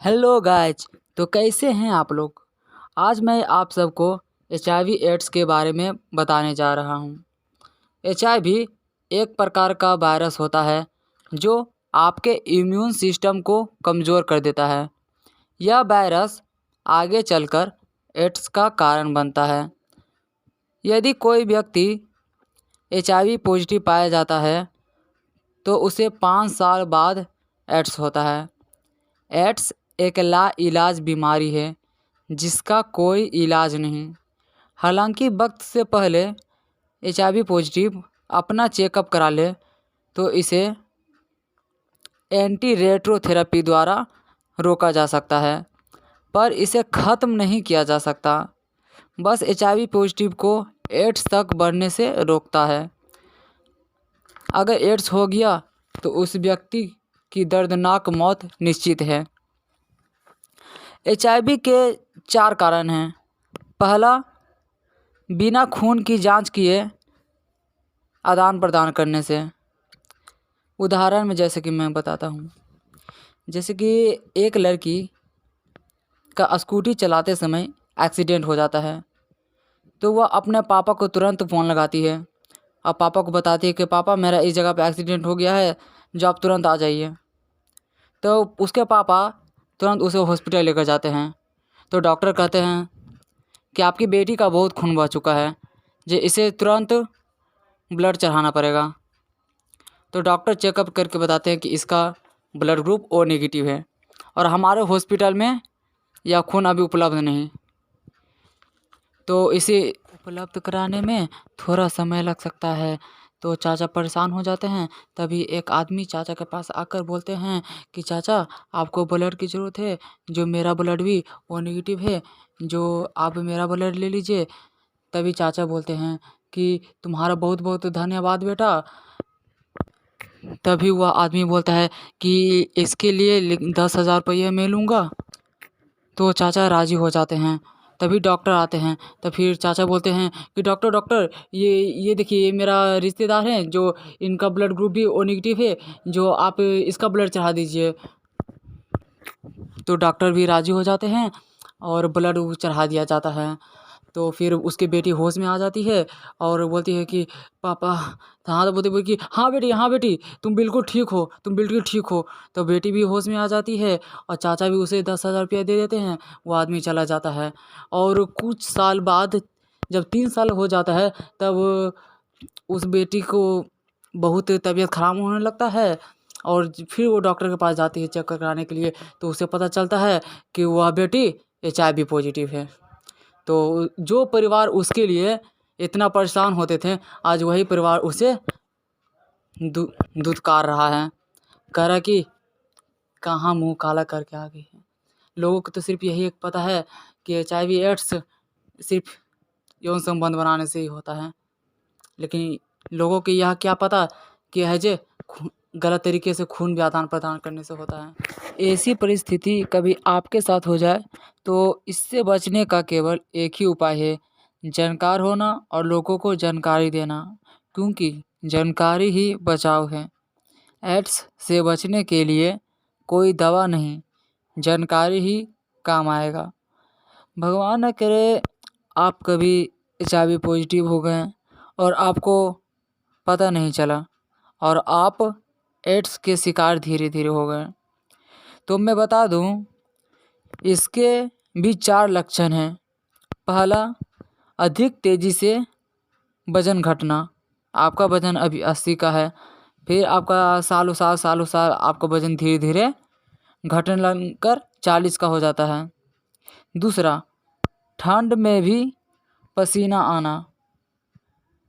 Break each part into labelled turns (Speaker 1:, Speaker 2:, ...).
Speaker 1: Hello guys. तो कैसे हैं आप लोग। आज मैं आप सबको HIV एड्स के बारे में बताने जा रहा हूँ। HIV एक प्रकार का वायरस होता है जो आपके इम्यून सिस्टम को कमज़ोर कर देता है। यह वायरस आगे चलकर एड्स का कारण बनता है। यदि कोई व्यक्ति HIV पॉजिटिव पाया जाता है तो उसे 5 साल बाद एड्स होता है। एड्स एक लाइलाज बीमारी है जिसका कोई इलाज नहीं। हालांकि वक्त से पहले HIV पॉजिटिव अपना चेकअप करा ले तो इसे एंटी रेट्रोथेरेपी द्वारा रोका जा सकता है, पर इसे ख़त्म नहीं किया जा सकता। बस HIV पॉजिटिव को एड्स तक बढ़ने से रोकता है। अगर एड्स हो गया तो उस व्यक्ति की दर्दनाक मौत निश्चित है। HIV के 4 कारण हैं। पहला, बिना खून की जांच किए आदान प्रदान करने से। उदाहरण में जैसे कि मैं बताता हूँ, जैसे कि एक लड़की का स्कूटी चलाते समय एक्सीडेंट हो जाता है तो वह अपने पापा को तुरंत फ़ोन लगाती है और पापा को बताती है कि पापा मेरा इस जगह पे एक्सीडेंट हो गया है, जो आप तुरंत आ जाइए। तो उसके पापा तुरंत उसे हॉस्पिटल लेकर जाते हैं। तो डॉक्टर कहते हैं कि आपकी बेटी का बहुत खून बह चुका है, जो इसे तुरंत ब्लड चढ़ाना पड़ेगा। तो डॉक्टर चेकअप करके बताते हैं कि इसका ब्लड ग्रुप O नेगेटिव है और हमारे हॉस्पिटल में यह खून अभी उपलब्ध नहीं, तो इसे उपलब्ध कराने में थोड़ा समय लग सकता है। तो चाचा परेशान हो जाते हैं। तभी एक आदमी चाचा के पास आकर बोलते हैं कि चाचा, आपको ब्लड की ज़रूरत है, जो मेरा ब्लड भी O नेगेटिव है, जो आप मेरा ब्लड ले लीजिए। तभी चाचा बोलते हैं कि तुम्हारा बहुत बहुत धन्यवाद बेटा। तभी वह आदमी बोलता है कि इसके लिए 10,000 रुपये मैं लूँगा। तो चाचा राज़ी हो जाते हैं। तभी डॉक्टर आते हैं। तो फिर चाचा बोलते हैं कि डॉक्टर डॉक्टर ये देखिए, ये मेरा रिश्तेदार हैं, जो इनका ब्लड ग्रुप भी O नेगेटिव है, जो आप इसका ब्लड चढ़ा दीजिए। तो डॉक्टर भी राज़ी हो जाते हैं और ब्लड चढ़ा दिया जाता है। तो फिर उसकी बेटी होश में आ जाती है और बोलती है कि पापा, हाँ, तो बोलती कि हाँ बेटी, हाँ बेटी, तुम बिल्कुल ठीक हो, तुम बिल्कुल ठीक हो। तो बेटी भी होश में आ जाती है और चाचा भी उसे 10,000 रुपया दे देते हैं। वो आदमी चला जाता है और कुछ साल बाद जब 3 साल हो जाता है तब उस बेटी को बहुत तबीयत ख़राब होने लगता है और फिर वो डॉक्टर के पास जाती है चेक कराने के लिए। तो उसे पता चलता है कि वह बेटी HIV पॉजिटिव है। तो जो परिवार उसके लिए इतना परेशान होते थे, आज वही परिवार उसे धुतकार रहा है, कह रहा कि कहाँ मुंह काला करके आ गई है। लोगों को तो सिर्फ यही एक पता है कि HIV एड्स सिर्फ यौन संबंध बनाने से ही होता है, लेकिन लोगों को यह क्या पता कि हजे गलत तरीके से खून भी आदान प्रदान करने से होता है। ऐसी परिस्थिति कभी आपके साथ हो जाए तो इससे बचने का केवल एक ही उपाय है, जानकार होना और लोगों को जानकारी देना, क्योंकि जानकारी ही बचाव है। एड्स से बचने के लिए कोई दवा नहीं, जानकारी ही काम आएगा। भगवान न करे आप कभी HIV पॉजिटिव हो गए और आपको पता नहीं चला और आप एड्स के शिकार धीरे धीरे हो गए। तो मैं बता दूं, इसके भी 4 लक्षण हैं। पहला, अधिक तेज़ी से वज़न घटना। आपका वज़न अभी 80 का है, फिर आपका सालों साल आपका वज़न धीरे धीरे घटने लगकर 40 का हो जाता है। दूसरा, ठंड में भी पसीना आना।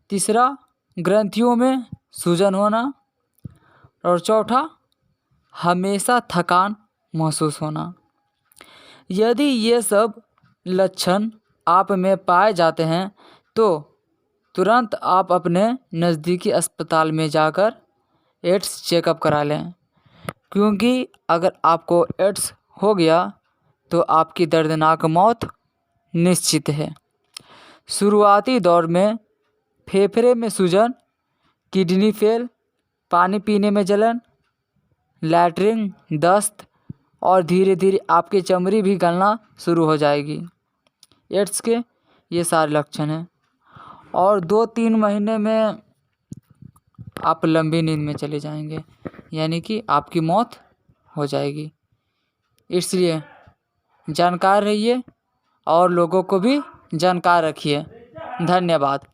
Speaker 1: तीसरा, ग्रंथियों में सूजन होना। और चौथा, हमेशा थकान महसूस होना। यदि ये सब लक्षण आप में पाए जाते हैं तो तुरंत आप अपने नज़दीकी अस्पताल में जाकर एड्स चेकअप करा लें, क्योंकि अगर आपको एड्स हो गया तो आपकी दर्दनाक मौत निश्चित है। शुरुआती दौर में फेफड़े में सूजन, किडनी फेल, पानी पीने में जलन, लैट्रिन, दस्त और धीरे धीरे आपकी चमड़ी भी गलना शुरू हो जाएगी। एड्स के ये सारे लक्षण हैं और 2-3 महीने में आप लंबी नींद में चले जाएंगे, यानी कि आपकी मौत हो जाएगी। इसलिए जानकार रहिए और लोगों को भी जानकार रखिए। धन्यवाद।